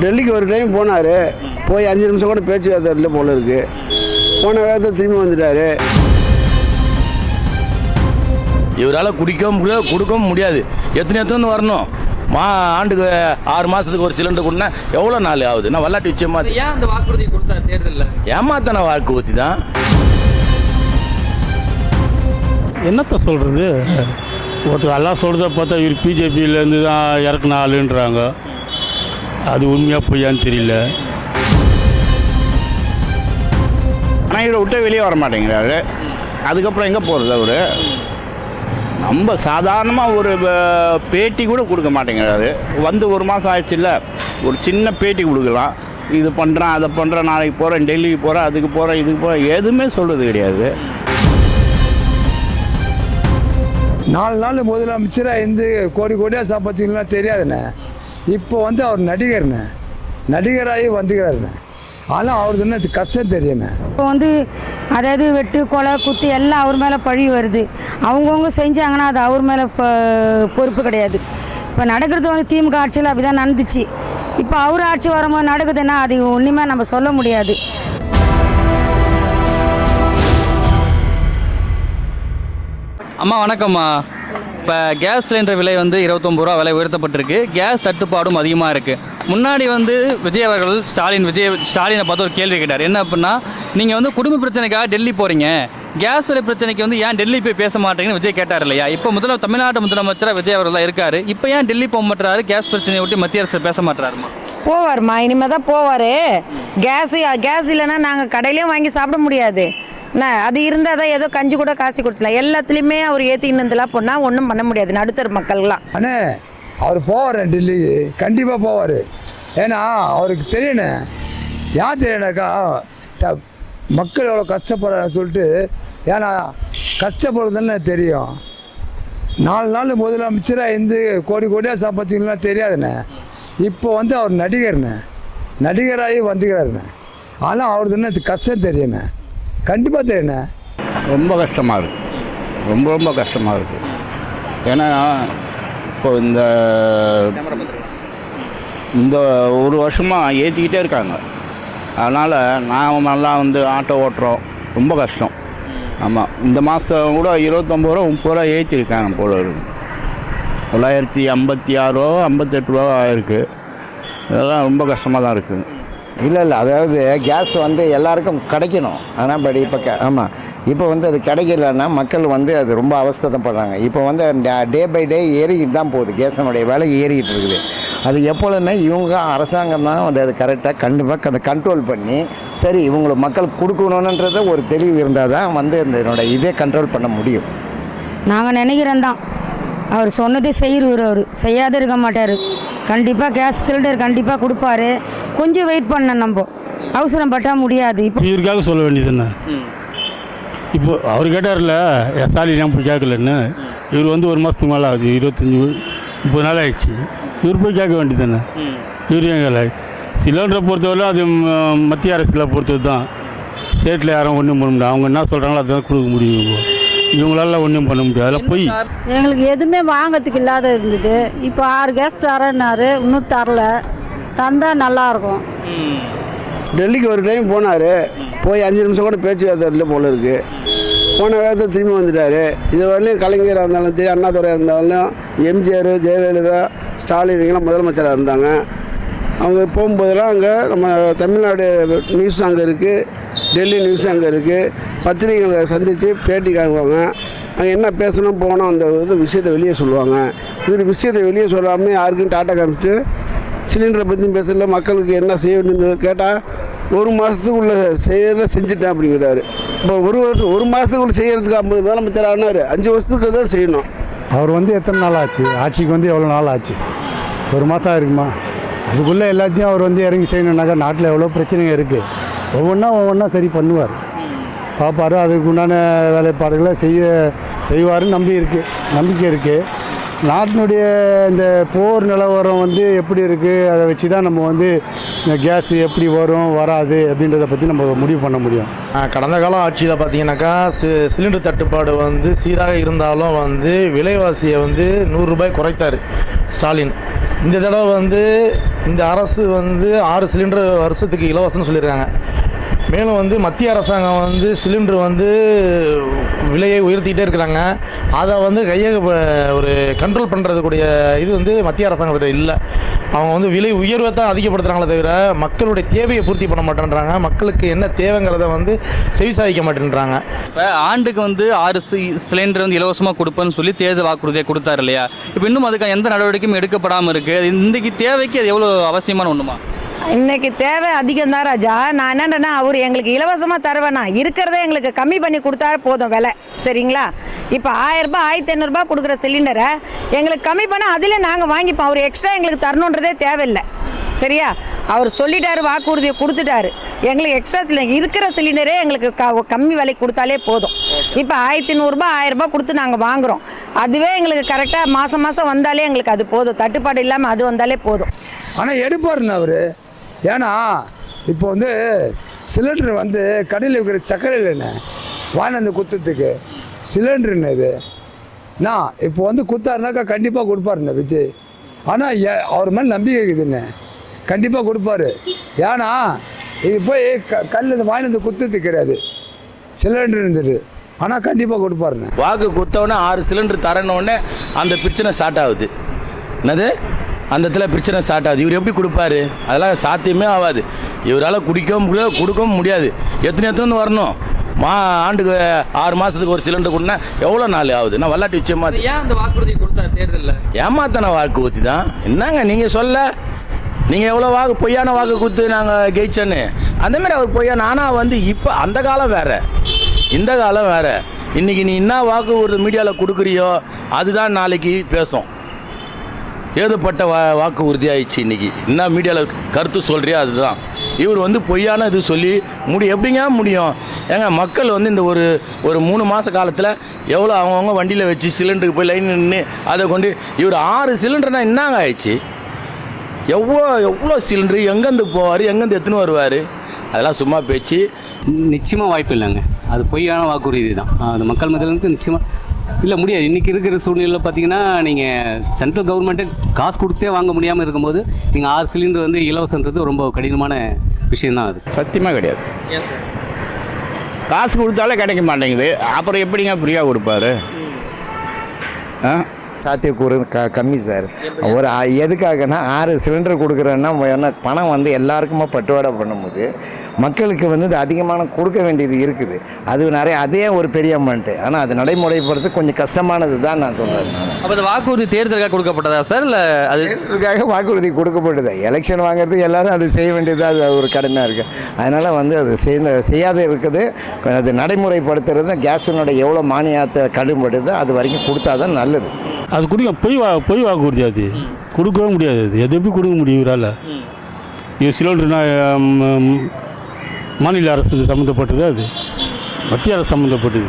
டெல்லிக்கு ஒரு டைம் போனார். போய் 5 நிமிஷம் கூட பேச்சுவார்த்தை இல்லை போல இருக்குது. போன வேகத்தை திரும்பி வந்துட்டார். இவரால் கொடுக்கவும் முடியாது. எத்தனை வரணும். ஆண்டுக்கு 6 மாதத்துக்கு ஒரு சிலிண்டர் கொடுனா எவ்வளோ நாள் ஆகுது? நான் வல்லாட்டி விஷயமா ஏன் அந்த வாக்குறுதி கொடுத்தாரு தேர்தலில்? ஏமாத்தான வாக்குறுதி தான். என்னத்த சொல்கிறது? ஒருத்தர் எல்லாம் சொல்கிறத பார்த்தா இவர் பிஜேபியிலேருந்து தான் இறக்குன ஆளுன்றாங்க. அது உண்மையாக பொய்யான்னு தெரியல. ஆனால் இவரை விட்டு வெளியே வர மாட்டேங்கிறாரு. அதுக்கப்புறம் எங்கே போகிறது? அவர் நம்ம சாதாரணமாக ஒரு பேட்டி கூட கொடுக்க மாட்டேங்கிறாரு. வந்து 1 மாதம் ஆயிடுச்சு இல்லை, ஒரு சின்ன பேட்டி கொடுக்கலாம். இது பண்ணுறேன், அதை பண்ணுறேன், நாளைக்கு போகிறேன், டெல்லிக்கு போகிறேன், அதுக்கு போகிறேன், இதுக்கு போகிறேன், எதுவுமே சொல்கிறது கிடையாது. 4 நாள் முதலமைச்சராக இருந்து கோடியாக சாப்பாச்சிங்கன்னா தெரியாதுண்ணே. இப்போ வந்து அவர் நடிகராகி வந்துக்கிறாருண்ணே. ஆனால் அவருக்கு என்ன கஷ்டம் தெரியுண்ணே. இப்போ வந்து அதாவது வெட்டு கொலை குத்து எல்லாம் அவர் மேலே பழி வருது. அவங்கவுங்க செஞ்சாங்கன்னா அது அவர் மேலே பொறுப்பு கிடையாது. இப்போ நடக்கிறது வந்து திமுக ஆட்சியில் அப்படி தான் நடந்துச்சு. இப்போ அவர் ஆட்சி வரும்போது நடக்குதுன்னா அது ஒன்றுமே நம்ம சொல்ல முடியாது. அம்மா வணக்கம்மா. இப்போ கேஸ் சிலிண்டர் விலை வந்து 29 ரூபா விலை உயர்த்தப்பட்டிருக்கு. கேஸ் தட்டுப்பாடும் அதிகமாக இருக்குது. முன்னாடி வந்து விஜய் அவர்கள் ஸ்டாலினை பார்த்து ஒரு கேள்வி கேட்டார். என்ன அப்படின்னா, நீங்கள் வந்து குடும்ப பிரச்சனைக்காக டெல்லி போகிறீங்க, கேஸ் விலை பிரச்சனைக்கு வந்து ஏன் டெல்லி போய் பேச மாட்டேங்கன்னு விஜய் கேட்டார் இல்லையா? இப்போ தமிழ்நாட்டு முதலமைச்சராக விஜய் அவர்கள் தான் இருக்கார். இப்போ ஏன் டெல்லி போக மாட்டாரு? கேஸ் பிரச்சனையை ஒட்டி மத்திய அரசு பேச மாட்டாருமா? போவார்மா, இனிமேல் தான் போவார். கேஸ் இல்லைன்னா நாங்கள் கடையிலையும் வாங்கி சாப்பிட முடியாது. என்ன அது இருந்தால் தான் ஏதோ கஞ்சி கூட காசி குடிச்சலாம். எல்லாத்துலேயுமே அவர் ஏற்றிக்கினதுலாம் போனால் ஒன்றும் பண்ண முடியாது நடுத்தர மக்கள்லாம். அண்ணே அவர் போவார், டெல்லி கண்டிப்பாக போவார். ஏன்னா அவருக்கு தெரியணே. யார் தெரியணாக்கா மக்கள் எவ்வளோ கஷ்டப்படுறான்னு சொல்லிட்டு. ஏன்னா கஷ்டப்படுறதுன்னு தெரியும். 4 நாள் முதலமைச்சராக இருந்து கோடியாக சாப்பாச்சிங்கன்னா தெரியாதுண்ணே. இப்போ வந்து அவர் நடிகராகி வந்துக்கிறாருண்ணே. ஆனால் அவருக்கு என்ன கஷ்டம் தெரியுண்ணே. கண்டிப்பாக தெரியுண்ணே. ரொம்ப கஷ்டமாக இருக்குது. ரொம்ப கஷ்டமாக இருக்குது. ஏன்னா இப்போ இந்த ஒரு வருஷமாக ஏற்றிக்கிட்டே இருக்காங்க. அதனால் நாமெல்லாம் வந்து ஆட்டோ ஓட்டுறோம். ரொம்ப கஷ்டம். ஆமாம், இந்த மாதம் கூட 29 ரூபா 30 ரூபா ஏற்றிருக்காங்க போல இருக்கு. 956 ரூபா 58 ரூபா ஆயிருக்கு. இதெல்லாம் ரொம்ப கஷ்டமாக தான் இருக்குது. இல்லை அதாவது கேஸ் வந்து எல்லாருக்கும் கிடைக்கணும். ஆனால் பட் இப்போ வந்து அது கிடைக்கலன்னா மக்கள் வந்து அது ரொம்ப அவஸ்தைப்படுறாங்க. இப்போ வந்து டே பை டே ஏறிக்கிட்டு தான் போகுது. கேஸனுடைய விலை ஏறிக்கிட்டு இருக்குது. அது எப்பொழுதுமே இவங்க அரசாங்கம் தான் வந்து அது கரெக்டாக கண்டிப்பாக அதை கண்ட்ரோல் பண்ணி சரி இவங்களுக்கு மக்கள் கொடுக்கணுன்றத ஒரு தெளிவு இருந்தால் தான் வந்து இதனோட இதே கண்ட்ரோல் பண்ண முடியும். நாங்கள் நினைக்கிறோம் தான் அவர் சொன்னதே செய்கிறவர். அவர் செய்யாத இருக்க மாட்டார். கண்டிப்பாக கேஸ் சிலிண்டர் கண்டிப்பாக கொடுப்பாரு. கொஞ்சம் வெயிட் பண்ண நம்ம அவசரம் பட்டால் முடியாது. இப்போ இவருக்காக சொல்ல வேண்டியதுண்ணே. இப்போ அவர் கேட்டார்ல ஸ்டாலின் ஏன் போய் கேட்கலன்னு. இவர் வந்து 1 மாதத்துக்கு மேலே ஆகுது, 25-30 நாள் ஆகிடுச்சு. இவர் போய் கேட்க வேண்டியதுண்ணே. இவர் ஏன் கேட்கல? சிலிண்டரை பொறுத்தவரை அது மத்திய அரசில் பொறுத்தது தான். ஸ்டேட்டில் யாரும் ஒன்றும் பண்ண முடியாது. அவங்க என்ன சொல்கிறாங்களோ அதுதான் கொடுக்க முடியும். இவங்களால ஒன்றும் பண்ண முடியாது. அதெல்லாம் போய் எங்களுக்கு எதுவுமே வாங்கிறதுக்கு இல்லாத இருந்தது. இப்போ 6 கேஸ் தரேன்னாரு, இன்னும் தரல. தந்தால் நல்லாயிருக்கும். டெல்லிக்கு ஒரு டைம் போனார். போய் 5 நிமிஷம் கூட பேச்சுவார்த்தை இல்லை போல இருக்குது. போன வேகத்தை திரும்பி வந்துட்டார். இது வரலையும் கலைஞராக இருந்தாலும் சரி, அண்ணாதுரையாக இருந்தாலும், எம்ஜிஆர், ஜெயலலிதா, ஸ்டாலின் இவங்கெல்லாம் முதலமைச்சராக இருந்தாங்க. அவங்க போகும்போதெல்லாம் அங்கே நம்ம தமிழ்நாடு நியூஸ் அங்கே இருக்குது, டெல்லி நியூஸ் அங்கே இருக்குது. பத்திரிகைகளை சந்தித்து பேட்டி காணுவாங்க. அங்கே என்ன பேசணும் போகணும் அந்த விஷயத்தை வெளியே சொல்லுவாங்க. விஷயத்தை வெளியே சொல்லாமல் யாருக்கும் டாட்டா காமிச்சிட்டு சிலிண்டரை பற்றி பேசல. மக்களுக்கு என்ன செய்ய வேண்டியது கேட்டால் 1 மாதத்துக்குள்ளே செய்யறதை செஞ்சுட்டேன் அப்படிங்கிறாரு. இப்போ ஒரு மாதத்துக்குள்ளே செய்கிறதுக்கு 50 முதலமைச்சர் ஆனார். 5 வருஷத்துக்கு தான் செய்யணும். அவர் வந்து எத்தனை நாள் ஆச்சு? ஆட்சிக்கு வந்து எவ்வளோ நாள் ஆச்சு? 1 மாதம் இருக்குமா? அதுக்குள்ளே எல்லாத்தையும் அவர் வந்து இறங்கி செய்யணுன்னாக்கா நாட்டில் எவ்வளோ பிரச்சனைங்க இருக்குது. ஒவ்வொன்றா சரி பண்ணுவார், பார்ப்பார். அதுக்கு உண்டான வேலைப்பாடுகளை செய்வாருன்னு நம்பிக்கை இருக்குது. நாட்டினுடைய இந்த போர் நிலவரம் வந்து எப்படி இருக்குது, அதை வச்சு தான் நம்ம வந்து இந்த கேஸ் எப்படி வரும் வராது அப்படின்றத பற்றி நம்ம முடிவு பண்ண முடியும். கடந்த காலம் ஆட்சியில் பார்த்தீங்கன்னாக்கா சிலிண்டர் தட்டுப்பாடு வந்து சீராக இருந்தாலும் வந்து விலைவாசியை வந்து 100 ரூபாய் குறைத்தார் ஸ்டாலின். இந்த தடவை வந்து இந்த அரசு வந்து 6 சிலிண்டர் வருஷத்துக்கு இலவசம்னு சொல்லியிருக்காங்க. மேலும் வந்து மத்திய அரசாங்கம் வந்து சிலிண்டர் வந்து விலையை உயர்த்திக்கிட்டே இருக்கிறாங்க. அதை வந்து ஒரு கண்ட்ரோல் பண்ணுறதுக்கூடிய இது வந்து மத்திய அரசாங்கத்தில் இல்லை. அவங்க வந்து விலை உயர்வை தான் அதிகப்படுத்துகிறாங்களே தவிர மக்களுடைய தேவையை பூர்த்தி பண்ண மாட்டேன்றாங்க. மக்களுக்கு என்ன தேவைங்கிறத வந்து செவிசாய்க்க மாட்டேன்றாங்க. இப்போ ஆண்டுக்கு வந்து 6 சிலிண்டர் வந்து இலவசமாக கொடுப்பேன்னு சொல்லி தேர்தல் வாக்குறுதியை கொடுத்தாரு இல்லையா? இப்போ இன்னும் அதுக்கு எந்த நடவடிக்கையும் எடுக்கப்படாமல் இருக்குது. இன்றைக்கு தேவைக்கு அது எவ்வளோ அவசியமான ஒன்றுமா? இன்னைக்கு தேவை அதிகம் தான் ராஜா. நான் என்னன்னா அவர் எங்களுக்கு இலவசமாக தருவேண்ணா, இருக்கிறத எங்களுக்கு கம்மி பண்ணி கொடுத்தா போதும் விலை, சரிங்களா? இப்போ 1000 ரூபாய் 1500 கொடுக்குற சிலிண்டரை எங்களுக்கு கம்மி பண்ணால் அதில் நாங்கள் வாங்கிப்போம். அவர் எக்ஸ்ட்ரா எங்களுக்கு தரணுன்றதே தேவையில்லை, சரியா? அவர் சொல்லிட்டாரு, வாக்குறுதியை கொடுத்துட்டாரு. எங்களுக்கு எக்ஸ்ட்ரா சிலிண்டர் இருக்கிற சிலிண்டரே எங்களுக்கு கம்மி விலை கொடுத்தாலே போதும். இப்போ 1500 ரூபாய் 1000 ரூபாய் கொடுத்து நாங்கள் வாங்குகிறோம். அதுவே எங்களுக்கு கரெக்டாக மாதம் மாதம் வந்தாலே எங்களுக்கு அது போதும். தட்டுப்பாடு இல்லாமல் அது வந்தாலே போதும். ஆனால் எடுப்பாருண்ணா அவர். ஏன்னா இப்போ வந்து சிலிண்டர் வந்து கடையில் இருக்கிற சக்கரை இல்லைண்ணே வானந்து குத்துறதுக்கு சிலிண்டருன்னு இது நான் இப்போ வந்து கொடுத்தாருனாக்கா கண்டிப்பாக கொடுப்பாருண்ணே விஜய். ஆனால் அவர் மேலே நம்பிக்கை இருக்குதுண்ணே, கண்டிப்பாக கொடுப்பாரு. ஏன்னா இது போய் கல்லில் வானந்து குத்துறது கிடையாது, சிலிண்டர் இருந்துட்டு. ஆனால் கண்டிப்பாக கொடுப்பாருண்ணே. வாக்கு கொடுத்தவொடனே 6 சிலிண்டர் தரணுன்னே அந்த பிரச்சனை ஸ்டார்ட் ஆகுது. என்னது அந்த இடத்துல பிரச்சனை ஸ்டார்ட் ஆகுது. இவர் எப்படி கொடுப்பாரு? அதெல்லாம் சாத்தியமே ஆகாது. இவரால் குடிக்கவும் முடியாது, கொடுக்கவும் முடியாது. எத்தனை வரணும்? ஆண்டுக்கு 6 மாதத்துக்கு ஒரு சிலிண்டர் கொடுனா எவ்வளோ நாள் ஆகுது? நான் வல்லாட்டி விஷயமா ஏன் அந்த வாக்குறுதி கொடுத்தாரு தேர்தலில்? ஏமாத்தான வாக்கு ஊற்றி தான். என்னங்க நீங்கள் சொல்ல, நீங்கள் எவ்வளோ பொய்யான வாக்கு கொடுத்து நாங்கள் ஜெயிச்சோன்னு அந்தமாரி அவர் பொய்யான. ஆனால் வந்து இப்போ அந்த காலம் வேறு, இந்த காலம் வேறு. இன்றைக்கி நீ என்ன வாக்கு ஒரு மீடியாவில் கொடுக்குறியோ அதுதான் நாளைக்கு பேசும். ஏதுப்பட்ட வாக்கு உறுதியாகிடுச்சு. இன்றைக்கி என்ன மீடியாவில் கருத்து சொல்கிறியோ அதுதான். இவர் வந்து பொய்யான இது சொல்லி எப்படிங்க முடியும்? ஏங்க மக்கள் வந்து இந்த ஒரு 3 மாத காலத்தில் எவ்வளோ அவங்கவுங்க வண்டியில் வச்சு சிலிண்டருக்கு போய் லைன் நின்று அதை கொண்டு இவர் 6 சிலிண்டர்னால் என்னங்க ஆயிடுச்சு? எவ்வளோ சிலிண்டரு எங்கேருந்து போவார், எங்கேருந்து எடுத்துன்னு வருவார்? அதெல்லாம் சும்மா பேச்சு. நிச்சயமாக வாய்ப்பு இல்லைங்க. அது பொய்யான வாக்குறுதி தான். அது மக்கள் மத்தியிலேருந்து நிச்சயமாக இல்லை முடியாது. இன்றைக்கி இருக்கிற சூழ்நிலையில் பார்த்தீங்கன்னா நீங்கள் சென்ட்ரல் கவர்மெண்ட்டே காசு கொடுத்தே வாங்க முடியாமல் இருக்கும்போது நீங்கள் 6 சிலிண்டர் வந்து இலவசன்றது ரொம்ப கடினமான விஷயந்தான். அது சத்தியமாக கிடையாது. காசு கொடுத்தாலே கிடைக்க மாட்டேங்குது. அப்புறம் எப்படிங்க ஃப்ரீயாக கொடுப்பாரு? சாத்தியக்கூறு கம்மி சார். ஒரு எதுக்காகனா 6 சிலிண்டர் கொடுக்குறேன்னா பணம் வந்து எல்லாருக்குமே பட்டுவாடா பண்ணும்போது மக்களுக்கு வந்து இது அதிகமான கொடுக்க வேண்டியது இருக்குது. அது அதே ஒரு பெரிய அமௌண்ட்டு. ஆனால் அது நடைமுறைப்படுறது கொஞ்சம் கஷ்டமானது தான் நான் சொல்கிறேன். அப்போ அந்த வாக்குறுதி தேர்தலுக்காக கொடுக்கப்பட்டதா சார், இல்லை அது தேர்தலுக்காக வாக்குறுதி கொடுக்கப்பட்டது? எலெக்ஷன் வாங்குறதுக்கு எல்லாரும் அது செய்ய வேண்டியது, அது ஒரு கடமையாக இருக்குது. அதனால் வந்து அது செய்யாத இருக்குது. அது நடைமுறைப்படுத்துறது கேஸினோட எவ்வளோ மானியத்தை கடுமைப்படுதோ அது வரைக்கும் கொடுத்தா தான் நல்லது. அது கொடுக்க பொய் வாக்குறுதி. அது கொடுக்கவே முடியாது. அது எது எப்படி கொடுக்க முடியும் இவரால்? இது சிலிண்டர்னா மாநில அரசு சம்மந்தப்பட்டது, அது மத்திய அரசு சம்மந்தப்பட்டது.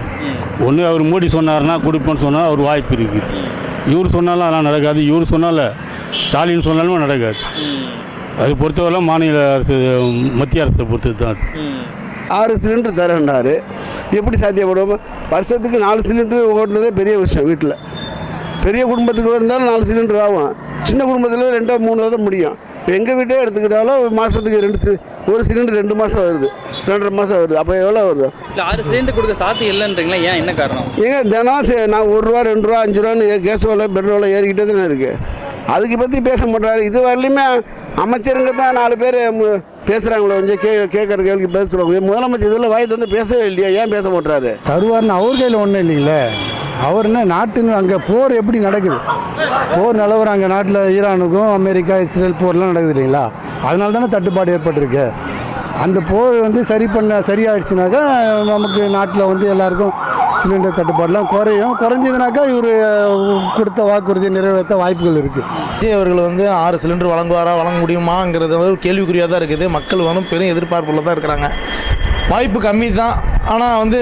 ஒன்று அவர் மோடி சொன்னார்னா கொடுப்பேன்னு சொன்னால் அவர் வாய்ப்பு இருக்குது. இவர் சொன்னாலும் அதெல்லாம் நடக்காது. இவர் சொன்னால ஸ்டாலின் சொன்னாலும் நடக்காது. அது பொறுத்தவரை மாநில அரசு மத்திய அரசை பொறுத்தது தான். அது 6 சிலிண்டர் தரேன்றாரு. எப்படி சாத்தியப்படும்? வருஷத்துக்கு 4 சிலிண்டர் ஓட்டுனதே பெரிய விஷயம். வீட்டில் பெரிய குடும்பத்துக்கு இருந்தாலும் 4 சிலிண்டர் ஆகும். சின்ன குடும்பத்தில் 2 3 தான் முடியும். இப்போ எங்கள் வீட்டே எடுத்துக்கிட்டாலும் மாதத்துக்கு ஒரு சிலிண்டர் 2 மாதம் வருது, 2.5 மாதம் வருது. அப்போ எவ்வளோ வருது? 6 சிலிண்டர் கொடுக்க சாத்தியம் இல்லைன்றீங்களா? ஏன், என்ன காரணம்? ஏங்க தினம் நான் 1 ரூபா 2 ரூபா 5 ரூபான்னு கேஸ் விலை பெட்ரோல் விலை ஏறிக்கிட்டே தானே இருக்குது. அதுக்கு பற்றி பேச மாட்டாரு. இது வரலையுமே அமைச்சருங்க தான் 4 பேர் பேசுகிறாங்களோ, கொஞ்சம் கேட்குற கேள்விக்கு பேசுகிறவங்க. முதலமைச்சர் இதில் வாய் வந்து பேசவே இல்லையா? ஏன் பேச மாட்டாரு? தருவார்னு அவர் கையில் ஒன்றும் இல்லைங்களே. அவர் என்ன நாட்டுன்னு அங்கே போர் எப்படி நடக்குது? போர் நிலவரம் அங்கே நாட்டில் ஈரானுக்கும் அமெரிக்கா இஸ்ரேல் போர்லாம் நடக்குது இல்லைங்களா? அதனால தானே தட்டுப்பாடு ஏற்பட்டிருக்கு. அந்த போர் வந்து சரியாயிடுச்சுனாக்கா நமக்கு நாட்டில் வந்து எல்லாருக்கும் சிலிண்டர் தட்டுப்பாடெலாம் குறைஞ்சதுனாக்கா இவர் கொடுத்த வாக்குறுதியை நிறைவேற்ற வாய்ப்புகள் இருக்குது. விஜய் அவர்கள் வந்து 6 சிலிண்டர் வழங்க முடியுமாங்கிறது வந்து கேள்விக்குறியாக தான் இருக்குது. மக்கள் வந்து பெரும் எதிர்பார்ப்பில் தான் இருக்கிறாங்க. வாய்ப்பு கம்மி தான். ஆனால் வந்து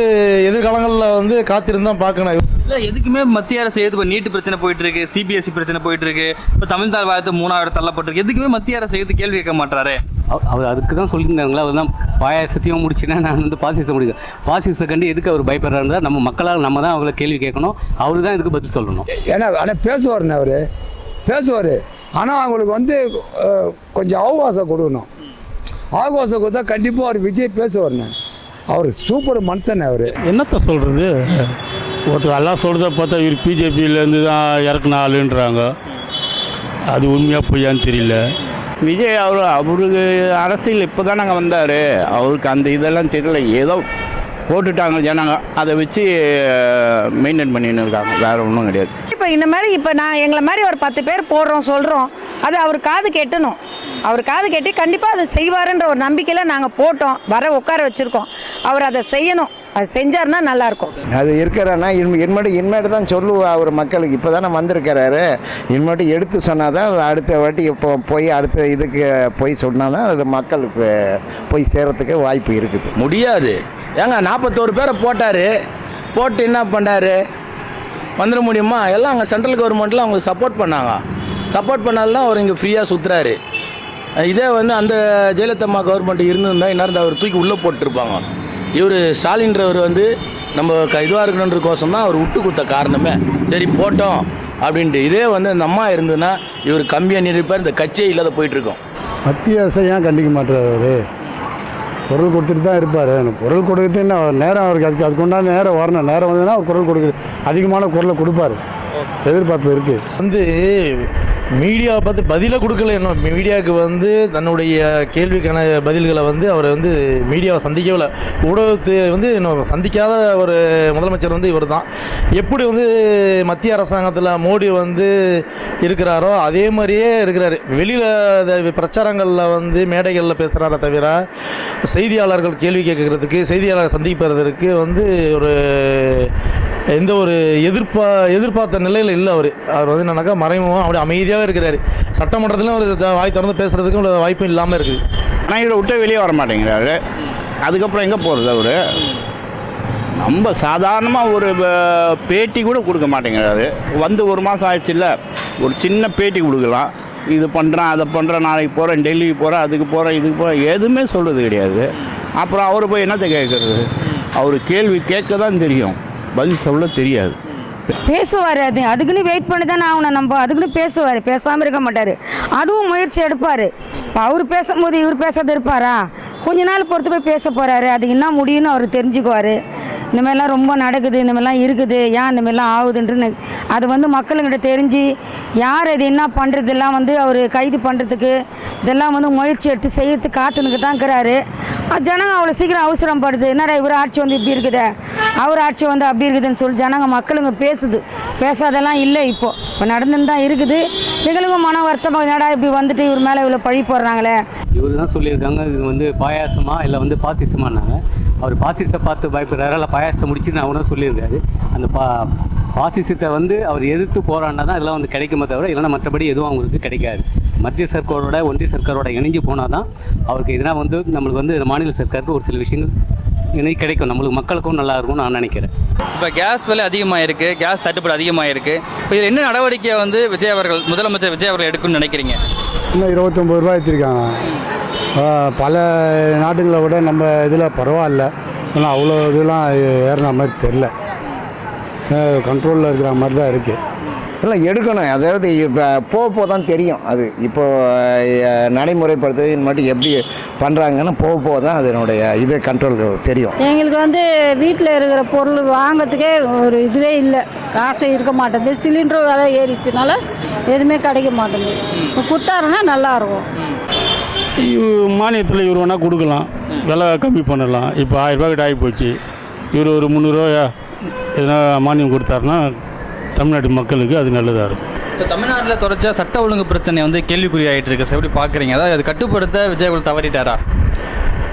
எதிர்காலங்களில் வந்து காத்திருந்தான் பார்க்கணும். இல்லை, எதுக்குமே மத்திய அரசு இப்போ நீட்டு பிரச்சனை போயிட்டு இருக்கு, சிபிஎஸ்சி பிரச்சனை போயிட்டு இருக்கு, இப்போ தமிழ் தாள் வாரத்து 3வது தள்ளப்பட்டிருக்கு. எதுக்குமே மத்திய அரசு கேள்வி கேட்க மாட்டாரு. அவர் அதுக்கு தான் சொல்லியிருந்தாங்களா? அவர் தான் பாயாசத்தையும் முடிச்சுன்னா நான் வந்து பாசிசம் முடிக்கிறேன். பாசிசத்தை கண்டு எதுக்கு அவர் பயப்படுறாருந்தா நம்ம மக்களால் நம்ம தான் அவங்கள கேள்வி கேட்கணும். அவரு தான் இதுக்கு பதில் சொல்லணும். ஏன்னா ஆனால் பேசுவார்ண்ணே, அவர் பேசுவார். ஆனால் அவங்களுக்கு வந்து கொஞ்சம் அவகாசம் கொடுக்கணும். அவகாசம் கொடுத்தா கண்டிப்பாக அவர் விஜய் பேசுவார்ண்ணே. அவர் சூப்பர் மனுஷன். அவர் என்னத்த சொல்கிறது, ஒருத்தர் எல்லாம் சொல்கிறத பார்த்தா இவர் பிஜேபியிலேருந்து தான் இறக்குன ஆளுன்றாங்க. அது உண்மையாக பொய்யான்னு தெரியல. விஜய் அவருக்கு அரசியல் இப்போ தான் நாங்கள் வந்தார். அவருக்கு அந்த இதெல்லாம் தெரியல. ஏதோ போட்டுட்டாங்க ஜனங்க, அதை வச்சு மெயின்டைன் பண்ணின்னு இருக்காங்க. வேறு ஒன்றும் கிடையாது. இப்போ இந்த மாதிரி இப்போ நான் எங்களை மாதிரி ஒரு 10 பேர் போடுறோம் சொல்கிறோம், அது அவர் காது கெட்டணும். அவர் காது கெட்டி கண்டிப்பாக அதை செய்வாருன்ற ஒரு நம்பிக்கையில் நாங்கள் போட்டோம், வர உட்கார வச்சுருக்கோம். அவர் அதை செய்யணும். அது செஞ்சார்னா நல்லாயிருக்கும். அது இருக்கிறான்னா இனிமேட்டு தான் சொல்லுவா அவர் மக்களுக்கு. இப்போ தானே வந்திருக்கிறாரு. இனிமேட்டு எடுத்து சொன்னால் தான் அடுத்த வாட்டி இப்போ போய் அடுத்த இதுக்கு போய் சொன்னால் தான் அது மக்களுக்கு போய் சேரத்துக்கு வாய்ப்பு இருக்குது. முடியாது. ஏங்க 41 பேரை போட்டார், போட்டு என்ன பண்ணார்? வந்துட முடியுமா? எல்லாம் அங்கே சென்ட்ரல் கவர்மெண்ட்டில் அவங்களுக்கு சப்போர்ட் பண்ணாங்க. சப்போர்ட் பண்ணால்தான் அவர் இங்கே ஃப்ரீயாக சுற்றுறாரு. இதே வந்து அந்த ஜெயலலிதா கவர்மெண்ட் இருந்திருந்தால் இந்நேரம் அவர் தூக்கி உள்ளே போட்டிருப்பாங்க. இவர் ஸ்டாலின்றவர் வந்து நம்ம இதுவாக இருக்கணுன்றக்கோசம் தான் அவர் விட்டு கொடுத்த காரணமே. சரி போட்டோம் அப்படின்ட்டு. இதே வந்து அந்த அம்மா இருந்ததுன்னா இவர் கம்மியாக நினைப்பார், இந்த கட்சியே இல்லாத போயிட்டுருக்கோம். மத்திய அரசை ஏன் கண்டிக்க மாட்டார்? குரல் கொடுத்துட்டு தான் இருப்பார். குரல் கொடுக்குறது என்ன நேரம் அவருக்கு, அதுக்கு உண்டான நேரம் வரணும். நேரம் வந்ததுன்னா அவர் குரல் கொடுக்குறது அதிகமான குரலை கொடுப்பார். எதிர்பார்ப்பு இருக்குது. வந்து மீடியாவை பார்த்து பதிலை கொடுக்கல. இன்னும் மீடியாவுக்கு வந்து தன்னுடைய கேள்விக்கான பதில்களை வந்து அவர் வந்து மீடியாவை சந்திக்கவில்லை. ஊடகத்தை வந்து இன்னும் சந்திக்காத ஒரு முதலமைச்சர் வந்து இவர் தான். எப்படி வந்து மத்திய அரசாங்கத்தில் மோடி வந்து இருக்கிறாரோ அதே மாதிரியே இருக்கிறாரு. வெளியில் பிரச்சாரங்களில் வந்து மேடைகளில் பேசுகிறார தவிர செய்தியாளர்கள் கேள்வி கேட்கறதுக்கு, செய்தியாளர்கள் சந்திப்பதற்கு வந்து ஒரு எந்த ஒரு எதிர்பார்த்த நிலையில் இல்லை. அவர் வந்து என்னன்னாக்கா மறைமுகமாக அப்படி அமைதியாகவே இருக்கிறாரு. சட்டமன்றத்திலும் அவர் வாய் திறந்து பேசுகிறதுக்கு ஒரு வாய்ப்பும் இல்லாமல் இருக்குது. ஆனால் இவரை விட்டு வெளியே வர மாட்டேங்கிறாரு. அதுக்கப்புறம் எங்கே போகிறது? அவர் நம்ம சாதாரணமாக ஒரு பேட்டி கூட கொடுக்க மாட்டேங்கிறாரு. வந்து 1 மாதம் ஆயிடுச்சு இல்லை, ஒரு சின்ன பேட்டி கொடுக்கலாம். இது பண்ணுறேன், அதை பண்ணுறேன், நாளைக்கு போகிறேன், டெல்லிக்கு போகிறேன், அதுக்கு போகிறேன், இதுக்கு போகிறேன், எதுவுமே சொல்கிறது கிடையாது. அப்புறம் அவர் போய் என்னத்தை கேட்குறது? அவர் கேள்வி கேட்க தான் தெரியும், பதில் சொல்ல தெரியாது. பேசுவார். அதுக்குன்னு வெயிட் பண்ணி தானே ஆகணும். நம்ம அதுக்குன்னு பேசுவார், பேசாமல் இருக்க மாட்டார். அதுவும் முயற்சி எடுப்பார். இப்போ அவர் பேசும்போது இவர் பேசாத இருப்பாரா? கொஞ்ச நாள் பொறுத்து போய் பேச போகிறாரு. அது என்ன முடியும்னு அவர் தெரிஞ்சுக்குவார். இந்த மாதிரிலாம் ரொம்ப நடக்குது, இந்த மாதிரிலாம் இருக்குது, ஏன் இந்த மாதிரிலாம் ஆகுதுன்றது அது வந்து மக்களுங்கிட்ட தெரிஞ்சு யார் இது என்ன பண்ணுறதெல்லாம் வந்து அவர் கைது பண்ணுறதுக்கு இதெல்லாம் வந்து முயற்சி எடுத்து செய்யறதுக்கு காத்துனுக்கு தான் இருக்கிறாரு. ஜனங்க அவ்வளோ சீக்கிரம் அவசரம் படுது. என்னடா இவர் ஆட்சி வந்து இப்படி இருக்குது, அவர் ஆட்சி வந்து அப்படி இருக்குதுன்னு சொல்லி ஜனங்க மக்களுங்க பேசுது. பேசாதெல்லாம் இல்லை. இப்போ நடந்துன்னு தான் இருக்குது. எங்களுக்கும் மன வருத்தமாக என்னடா இப்படி வந்துட்டு இவர் மேலே இவ்வளோ பழி போடுறாங்களே. இவர் தான் சொல்லியிருக்காங்க இது வந்து பாயாசமா இல்லை வந்து பாசிசமானாங்க. அவர் பாசிசத்தை பார்த்து பயப்படுறாரு, இல்லை பாயாசத்தை முடிச்சுன்னு அவரும் சொல்லியிருக்காரு. அந்த பாசிசத்தை வந்து அவர் எதிர்த்து போராடினா தான் இதெல்லாம் வந்து கிடைக்குமே தவிர இல்லைன்னா மற்றபடி எதுவும் அவங்களுக்கு கிடைக்காது. மத்திய சர்க்காரோட ஒன்றிய சர்க்காரோட இணைஞ்சு போனால் தான் அவருக்கு எதுனா வந்து நம்மளுக்கு வந்து மாநில சர்க்காருக்கு ஒரு சில விஷயங்கள் இணைக்கு கிடைக்கும். நம்மளுக்கு மக்களுக்கும் நல்லா இருக்கும்னு நான் நினைக்கிறேன். இப்போ கேஸ் விலை அதிகமாக இருக்குது, கேஸ் தட்டுப்பாடு அதிகமாக இருக்குது. இப்போ இதில் என்ன நடவடிக்கையை வந்து முதலமைச்சர் விஜய் அவர்கள் எடுக்கணும்னு நினைக்கிறீங்க? இன்னும் 29 ரூபா ஏற்றிருக்காங்க. பல நாடுகளை விட நம்ம இதில் பரவாயில்ல. ஆனால் அவ்வளோ இதெல்லாம் ஏறின மாதிரி தெரில. கண்ட்ரோலில் இருக்கிற மாதிரி தான் இருக்குது. எல்லாம் எடுக்கணும். அதாவது இப்போ போக தான் தெரியும். அது இப்போ நடைமுறைப்படுத்துறது மட்டும் எப்படி பண்ணுறாங்கன்னு போக தான் அதனுடைய இது கண்ட்ரோல் தெரியும். எங்களுக்கு வந்து வீட்டில் இருக்கிற பொருள் வாங்கிறதுக்கே ஒரு இதுவே இல்லை. காசே இருக்க மாட்டேங்குது. சிலிண்டர் விலை ஏறிச்சுனால எதுவுமே கிடைக்க மாட்டேங்குது. இப்போ கொடுத்தாருன்னா நல்லாயிருக்கும். மானியத்தில் இவர் வேணால் கொடுக்கலாம், விலை கம்மி பண்ணலாம். இப்போ 1000 ரூபாய்க்கிட்ட ஆகி போச்சு. இவர் ஒரு 300 ரூபா எதனா மானியம் கொடுத்தாருன்னா தமிழ்நாட்டு மக்களுக்கு அது நல்லதாக இருக்கும். இப்போ தமிழ்நாட்டில் தொடர்ச்சியாக சட்ட ஒழுங்கு பிரச்சனை வந்து கேள்விக்குறி ஆகிட்டு இருக்கு. எப்படி பார்க்குறீங்க? அதாவது அது கட்டுப்படுத்த விஜய் அவர்கள் தவறிட்டாரா?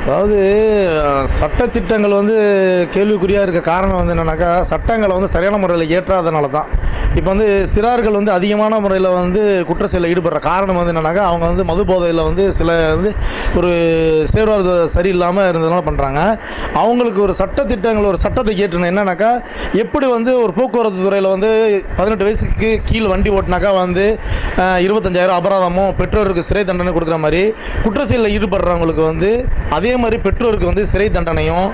அதாவது சட்டத்திட்டங்கள் வந்து கேள்விக்குறியாக இருக்க காரணம் வந்து என்னென்னாக்கா சட்டங்களை வந்து சரியான முறையில் ஏற்றாதனால தான். இப்போ வந்து சிறார்கள் வந்து அதிகமான முறையில் வந்து குற்ற செயலில் ஈடுபடுற காரணம் வந்து என்னென்னாக்கா அவங்க வந்து மது போதையில் வந்து சில வந்து ஒரு சேர்வார் சரியில்லாமல் இருந்ததுனால பண்ணுறாங்க. அவங்களுக்கு ஒரு சட்டத்திட்டங்கள் ஒரு சட்டத்தை ஏற்றணும். என்னன்னாக்கா எப்படி வந்து ஒரு போக்குவரத்து துறையில் வந்து 18 வயசுக்கு கீழே வண்டி ஓட்டினாக்கா வந்து 25,000 அபராதமும் பெற்றோருக்கு சிறை தண்டனை கொடுக்குற மாதிரி குற்ற செயலில் ஈடுபடுறவங்களுக்கு வந்து அதே மாதிரி பெற்றோருக்கு வந்து சிறை தண்டனையும்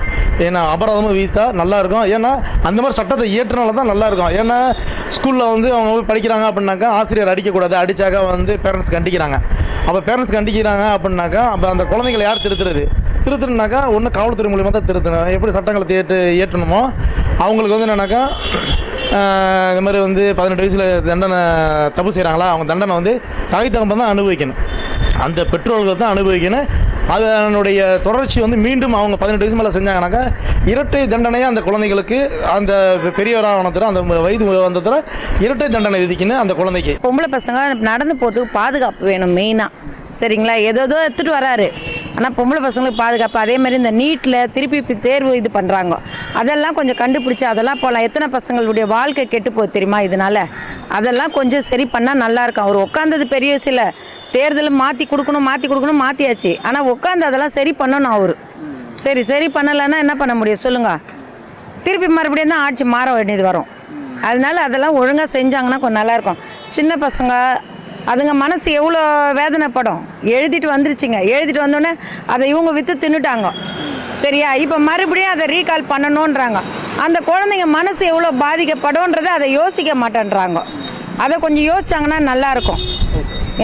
ஏன்னா அபராதமும் விதித்தா நல்லாயிருக்கும். ஏன்னா அந்த மாதிரி சட்டத்தை ஏற்றினால தான் நல்லாயிருக்கும். ஏன்னா ஸ்கூல் ஸ்கூலில் வந்து அவங்க போய் படிக்கிறாங்க அப்படின்னாக்கா ஆசிரியர் அடிக்கக்கூடாது, அடித்தாக்கா வந்து பேரண்ட்ஸ் கண்டிக்கிறாங்க. அப்போ பேரண்ட்ஸ் கண்டிக்கிறாங்க அப்படின்னாக்கா அப்போ அந்த குழந்தைங்களை யார் திருத்துனாக்கா ஒன்று காவல்துறை மூலியமாக தான் திருத்தணும். எப்படி சட்டங்களை ஏற்றணுமோ அவங்களுக்கு வந்து என்னன்னாக்கா இந்த மாதிரி வந்து 18 வயசில் தண்டனை தப்பு செய்கிறாங்களா, அவங்க தண்டனை வந்து தாய் தகப்பன் தான் அனுபவிக்கணும், அந்த பெற்றோர்கள் தான் அனுபவிக்கணும். அதனுடைய தொடர்ச்சி வந்து மீண்டும் அவங்க 18 வயசு மேலே செஞ்சாங்கனாக்கா இரட்டை தண்டனையாக அந்த குழந்தைகளுக்கு, அந்த பெரியவரானத்தில் அந்த வயது வந்ததில் இரட்டை தண்டனை விதிக்கணும் அந்த குழந்தைக்கு. பொம்பளை பசங்க நடந்து போகிறதுக்கு பாதுகாப்பு வேணும் மெயினாக, சரிங்களா? ஏதோ எடுத்துகிட்டு வராரு, ஆனால் பொம்பளை பசங்களுக்கு பாதுகாப்பு. அதே மாதிரி இந்த நீட்டில் திருப்பி தேர்வு இது பண்ணுறாங்க, அதெல்லாம் கொஞ்சம் கண்டுபிடிச்சி அதெல்லாம் போகலாம். எத்தனை பசங்களுடைய வாழ்க்கை கெட்டு போகுது தெரியுமா இதனால்? அதெல்லாம் கொஞ்சம் சரி பண்ணால் நல்லாயிருக்கும். அவர் உட்காந்தது பெரிய விஷயம் இல்லை, தேர்தலில் மாற்றி கொடுக்கணும் மாற்றியாச்சு. ஆனால் உட்காந்து அதெல்லாம் சரி பண்ணணும் அவர். சரி பண்ணலைன்னா என்ன பண்ண முடியும் சொல்லுங்கள்? திருப்பி மறுபடியும் தான் ஆட்சி மாற வேண்டியது வரும். அதனால அதெல்லாம் ஒழுங்காக செஞ்சாங்கன்னா கொஞ்சம் நல்லாயிருக்கும். சின்ன பசங்க அதுங்க மனசு எவ்வளோ வேதனைப்படும். எழுதிட்டு வந்துருச்சுங்க, எழுதிட்டு வந்தோடனே அதை இவங்க விற்று தின்னுட்டாங்க, சரியா? இப்போ மறுபடியும் அதை ரீகால் பண்ணணுன்றாங்க. அந்த குழந்தைங்க மனசு எவ்வளோ பாதிக்கப்படும்ன்றதை அதை யோசிக்க மாட்டேன்றாங்க. அதை கொஞ்சம் யோசிச்சாங்கன்னா நல்லாயிருக்கும்.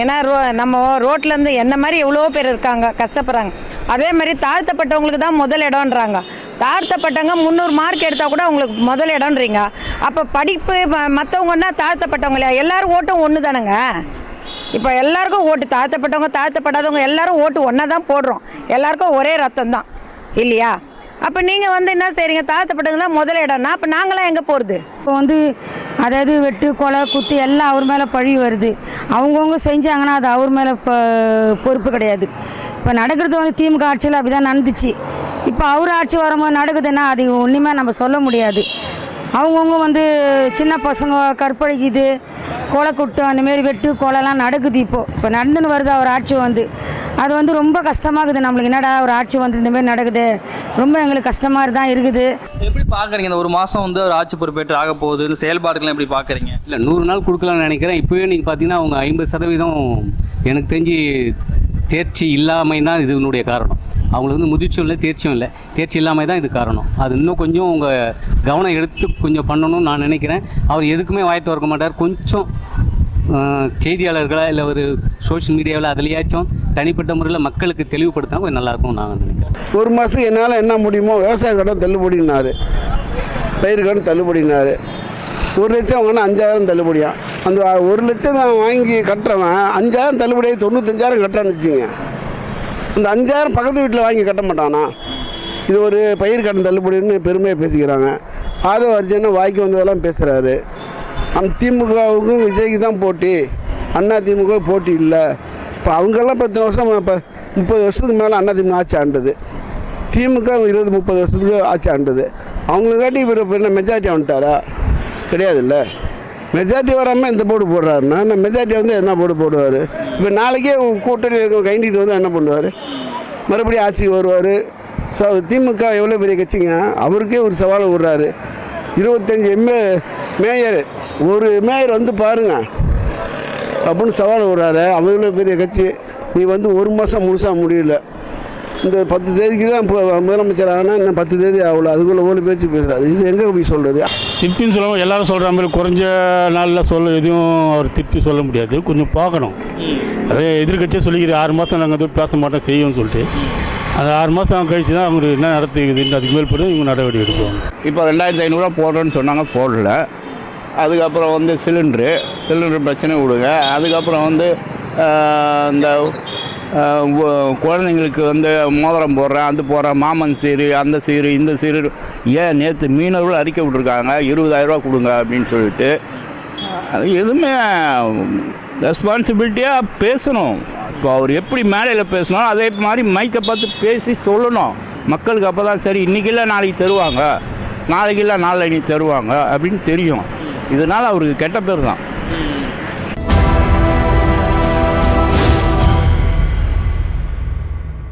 ஏன்னா நம்ம ரோட்லேருந்து என்ன மாதிரி எவ்வளோ பேர் இருக்காங்க, கஷ்டப்படுறாங்க. அதே மாதிரி தாழ்த்தப்பட்டவங்களுக்கு தான் முதல் இடம்ன்றாங்க. தாழ்த்தப்பட்டவங்க 300 மார்க் எடுத்தால் கூட அவங்களுக்கு முதல் இடம்ன்றீங்க. அப்போ படிப்பு மற்றவங்கன்னா தாழ்த்தப்பட்டவங்க எல்லாரும் ஓட்டும் ஒன்று தானேங்க. இப்போ எல்லாருக்கும் ஓட்டு, தாழ்த்தப்பட்டவங்க எல்லாரும் ஓட்டு ஒன்றா தான் போடுறோம், எல்லாருக்கும் ஒரே ரத்தம் தான் இல்லையா? அப்போ நீங்கள் வந்து என்ன செய்கிறீங்க, தாழ்த்தப்பட்டவங்க தான் முதல் இடம்னா அப்போ நாங்களாம் எங்கே போகிறது? இப்போ வந்து அதாவது வெட்டு கொலை குத்து எல்லாம் அவர் மேலே பழி வருது. அவங்கவுங்க செஞ்சாங்கன்னா அது அவர் மேலே பொறுப்பு கிடையாது. இப்போ நடக்கிறது வந்து திமுக ஆட்சியில் அப்படி தான் நடந்துச்சு. இப்போ அவர் ஆட்சி வரும்போது நடக்குதுன்னா அது ஒன்றுமே நம்ம சொல்ல முடியாது. அவங்கவுங்க வந்து சின்ன பசங்க கற்பழிக்குது, கொலை குட்டம் அந்தமாரி வெட்டு கொலைலாம் நடக்குது. இப்போ நடந்துன்னு வருது அவர் ஆட்சி வந்து. அது வந்து ரொம்ப கஷ்டமாகுது நம்மளுக்கு. என்னடா ஒரு ஆட்சி வந்து இந்தமாரி நடக்குது, ரொம்ப எங்களுக்கு கஷ்டமாக தான் இருக்குது. எப்படி பார்க்குறீங்க இந்த ஒரு மாதம் வந்து ஒரு ஆட்சி பொறுப்பேற்று ஆக போகுது, இந்த செயல்பாடுகள்லாம் எப்படி பார்க்குறீங்க? இல்லை 100 நாள் கொடுக்கலாம்னு நினைக்கிறேன். இப்போவே நீங்கள் பார்த்தீங்கன்னா அவங்க 50% எனக்கு தெரிஞ்சு தேர்ச்சி இல்லாமல் தான் இதனுடைய காரணம். அவங்களுக்கு வந்து முதிர்ச்சியும் இல்லை தேர்ச்சியும் இல்லை, தேர்ச்சி இல்லாமல் தான் இது காரணம். அது இன்னும் கொஞ்சம் உங்கள் கவனம் எடுத்து கொஞ்சம் பண்ணணும்னு நான் நினைக்கிறேன். அவர் எதுக்குமே வாய் திறக்க மாட்டார். கொஞ்சம் செய்தியாளர்களா இல்லை ஒரு சோஷியல் மீடியாவில் அதுலேயாச்சும் தனிப்பட்ட முறையில் மக்களுக்கு தெளிவுபடுத்தினா கொஞ்சம் நல்லாயிருக்கும் நான் நினைக்கிறேன். ஒரு மாதத்துக்கு என்னால் என்ன முடியுமோ விவசாய கடன் தள்ளுபடினார், பயிர் கடன் தள்ளுபடினார். 1 லட்சம் வாங்கினா 5000 தள்ளுபடியா. அந்த 1 லட்சம் நான் வாங்கி கட்டுறவன் 5000 தள்ளுபடியாக 95,000 கட்டுறான்னு வச்சுங்க. அந்த 5000 பக்கத்து வீட்டில் வாங்கி கட்ட மாட்டானா? இது ஒரு பயிர் கடன் தள்ளுபடின்னு பெருமையாக பேசிக்கிறாங்க. ஆதவ அர்ஜுனா வாய்க்கு வந்ததெல்லாம் பேசுகிறாரு. அந்த திமுகவுக்கும் விஜய்க்கு தான் போட்டி, அண்ணா திமுக போட்டி இல்லை. இப்போ அவங்கெல்லாம் 10 வருஷம், இப்போ 30 வருஷத்துக்கு மேலே அண்ணா திமுக ஆட்சி ஆண்டது, திமுக 20-30 வருஷத்துக்கு ஆட்சி ஆண்டது. அவங்களுக்காட்டி இப்போ என்ன மெஜாரிட்டி வந்துட்டாரா? கிடையாதுல்ல. மெஜாரிட்டி வராமல் இந்த போர்டு போடுறாருன்னா மெஜாரிட்டி வந்து என்ன போர்டு போடுவார்? இப்போ நாளைக்கே கூட்டணி கைண்டிட்டு வந்து என்ன பண்ணுவார்? மறுபடியும் ஆட்சிக்கு வருவார். திமுக எவ்வளோ பெரிய கட்சிங்க, அவருக்கே ஒரு சவாலை விடுறாரு. 25 மேயர், ஒரு மேயர் வந்து பாருங்க அப்படின்னு சவால் விடுறாரு. அவ்வளோ பெரிய கட்சி. நீ வந்து 1 மாதம் முழுசாக முடியல. இந்த 10 தேதிக்கு தான் முதலமைச்சர் ஆனால் இன்னும் 10 தேதி ஆகல, அதுக்குள்ளே ஓடி பேச்சு பேசுகிறாரு. இது எங்கே போய் சொல்கிறது? திருப்தின்னு சொல்லுவாங்க எல்லாரும் சொல்கிற மாதிரி குறைஞ்ச நாளில் எதுவும் அவர் திருப்தி சொல்ல முடியாது. கொஞ்சம் பார்க்கணும். அதே எதிர்கட்சியாக சொல்லிக்கிற 6 மாதம் நாங்கள் எதுவும் பேச மாட்டோம் செய்வோம்னு சொல்லிட்டு அந்த 6 மாதம் கழிச்சு தான் அவங்க என்ன நடத்துக்குதுன்னு அதுக்கு மேல் போட்டு இவங்க நடவடிக்கை எடுப்பாங்க. இப்போ 2500 போடுறோன்னு சொன்னாங்க, போடல. அதுக்கப்புறம் வந்து சிலிண்டரு பிரச்சனை விடுங்க. அதுக்கப்புறம் வந்து இந்த குழந்தைங்களுக்கு வந்து மோதிரம் போடுறேன், அது போடுறேன், மாமன் சீரு, அந்த சீரு, இந்த சீரு. ஏன் நேற்று மீனவர்கள் அறிக்கை விட்டுருக்காங்க 20,000 கொடுங்க அப்படின்னு சொல்லிட்டு. அது எதுவுமே ரெஸ்பான்சிபிலிட்டியாக பேசணும். இப்போ அவர் எப்படி மேடையில் பேசணும் அதே மாதிரி மைக்கை பார்த்து பேசி சொல்லணும் மக்களுக்கு. அப்போ தான் சரி, இன்றைக்கி இல்லை நாளைக்கு தருவாங்க, நாளைக்கு இல்லை நாளைக்கு தருவாங்க அப்படின்னு தெரியும். இதனால் அவருக்கு கெட்ட பேர் தான்.